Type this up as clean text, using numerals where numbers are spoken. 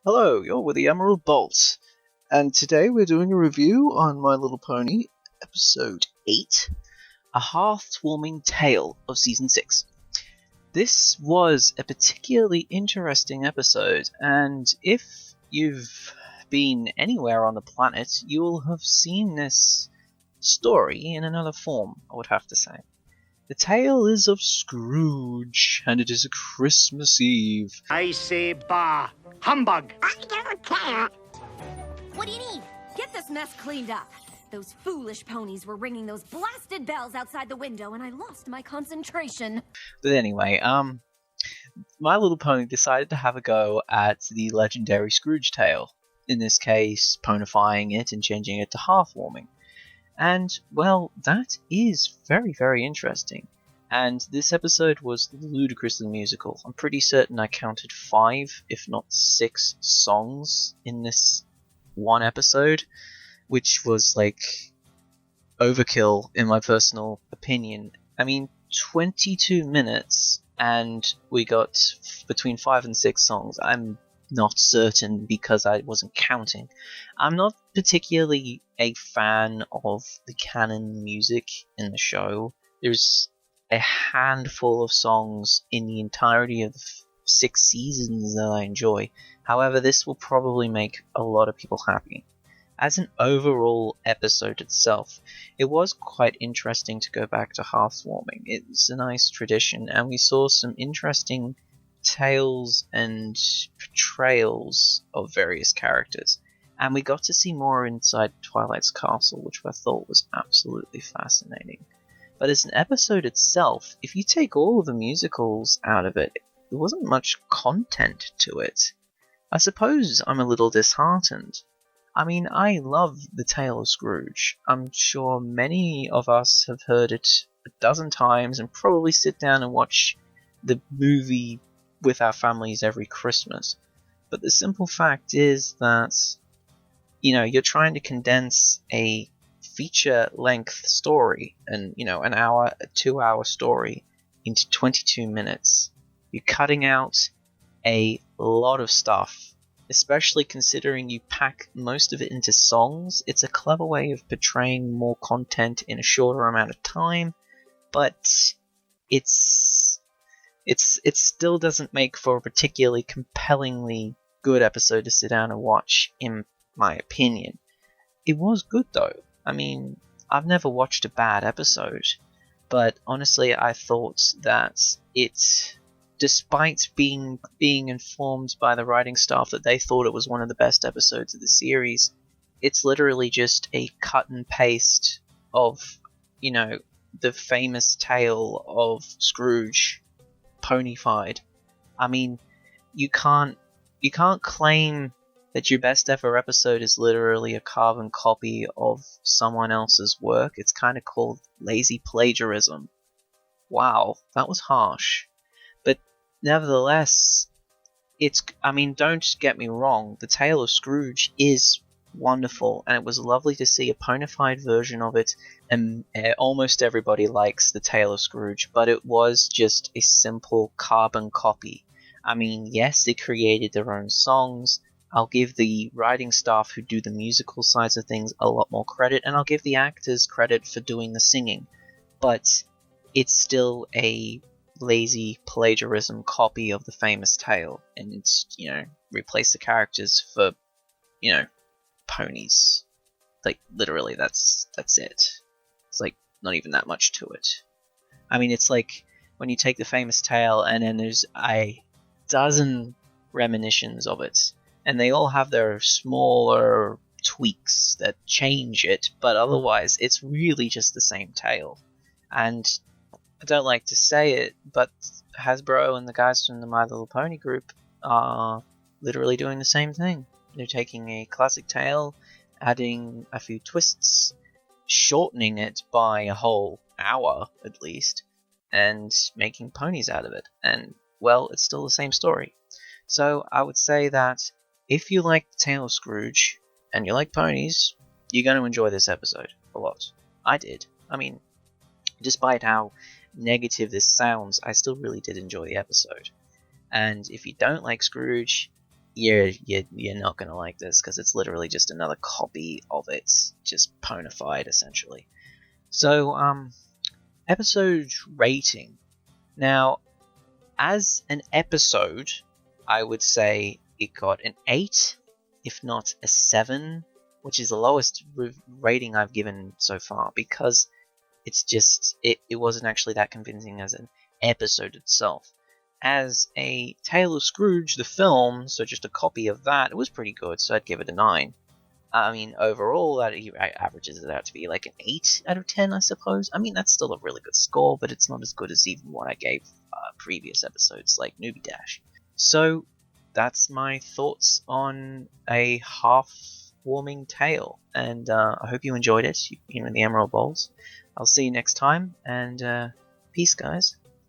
Hello, you're with the Emerald Bolt, and today we're doing a review on My Little Pony, Episode 8, A Hearth Warming Tail of Season 6. This was a particularly interesting episode, and if you've been anywhere on the planet, you'll have seen this story in another form, I would have to say. The tale is of Scrooge, and it is a Christmas Eve. I say bah! Humbug! I don't care. What do you need? Get this mess cleaned up. Those foolish ponies were ringing those blasted bells outside the window, and I lost my concentration. But anyway, My Little Pony decided to have a go at the legendary Scrooge tale. In this case, ponifying it and changing it to hearth warming. And, well, that is very, very interesting. And this episode was ludicrously musical. I'm pretty certain I counted 5, if not 6, songs in this one episode, which was like overkill in my personal opinion. I mean, 22 minutes and we got between 5 and 6 songs. I'm not certain because I wasn't counting. I'm not particularly a fan of the canon music in the show. There's a handful of songs in the entirety of the 6 seasons that I enjoy. However, this will probably make a lot of people happy. As an overall episode itself, it was quite interesting to go back to hearthwarming. It's a nice tradition, and we saw some interesting tales and portrayals of various characters. And we got to see more inside Twilight's castle, which I thought was absolutely fascinating. But as an episode itself, if you take all of the musicals out of it, there wasn't much content to it. I suppose I'm a little disheartened. I mean, I love The Tale of Scrooge. I'm sure many of us have heard it a dozen times and probably sit down and watch the movie with our families every Christmas. But the simple fact is that, you're trying to condense a feature-length story, and an hour, a 2-hour story into 22 minutes. You're cutting out a lot of stuff, especially considering you pack most of it into songs. It's a clever way of portraying more content in a shorter amount of time, but it still doesn't make for a particularly compellingly good episode to sit down and watch, in my opinion. It was good though. I mean, I've never watched a bad episode, but honestly I thought that it, despite being informed by the writing staff that they thought it was one of the best episodes of the series, it's literally just a cut and paste of, the famous tale of Scrooge ponyfied. I mean, you can't claim that your best ever episode is literally a carbon copy of someone else's work. It's kind of called lazy plagiarism. Wow, that was harsh. But nevertheless, don't get me wrong, The Tale of Scrooge is wonderful, and it was lovely to see a ponified version of it, and almost everybody likes The Tale of Scrooge, but it was just a simple carbon copy. I mean, yes, they created their own songs. I'll give the writing staff who do the musical sides of things a lot more credit, and I'll give the actors credit for doing the singing. But it's still a lazy plagiarism copy of the famous tale, and it's, replace the characters for, ponies. Like, literally, that's it. It's like, not even that much to it. I mean, it's like when you take the famous tale and then there's a dozen reminiscences of it, and they all have their smaller tweaks that change it, but otherwise it's really just the same tale. And I don't like to say it, but Hasbro and the guys from the My Little Pony group are literally doing the same thing. They're taking a classic tale, adding a few twists, shortening it by a whole hour at least, and making ponies out of it. And, well, it's still the same story. So I would say that if you like The Tale of Scrooge, and you like ponies, you're going to enjoy this episode a lot. I did. I mean, despite how negative this sounds, I still really did enjoy the episode. And if you don't like Scrooge, you're not gonna like this because it's literally just another copy of it, just ponified essentially. So episode rating. Now, as an episode, I would say it got an 8, if not a 7, which is the lowest rating I've given so far, because it's just it wasn't actually that convincing as an episode itself. As a Tale of Scrooge, the film, so just a copy of that, it was pretty good, so I'd give it a 9. I mean, overall, that averages it out to be like an 8 out of 10, I suppose. I mean, that's still a really good score, but it's not as good as even what I gave previous episodes like Newbie Dash. So, that's my thoughts on a Hearth Warming Tail, and I hope you enjoyed it, in the Emerald Bowls. I'll see you next time, and peace, guys.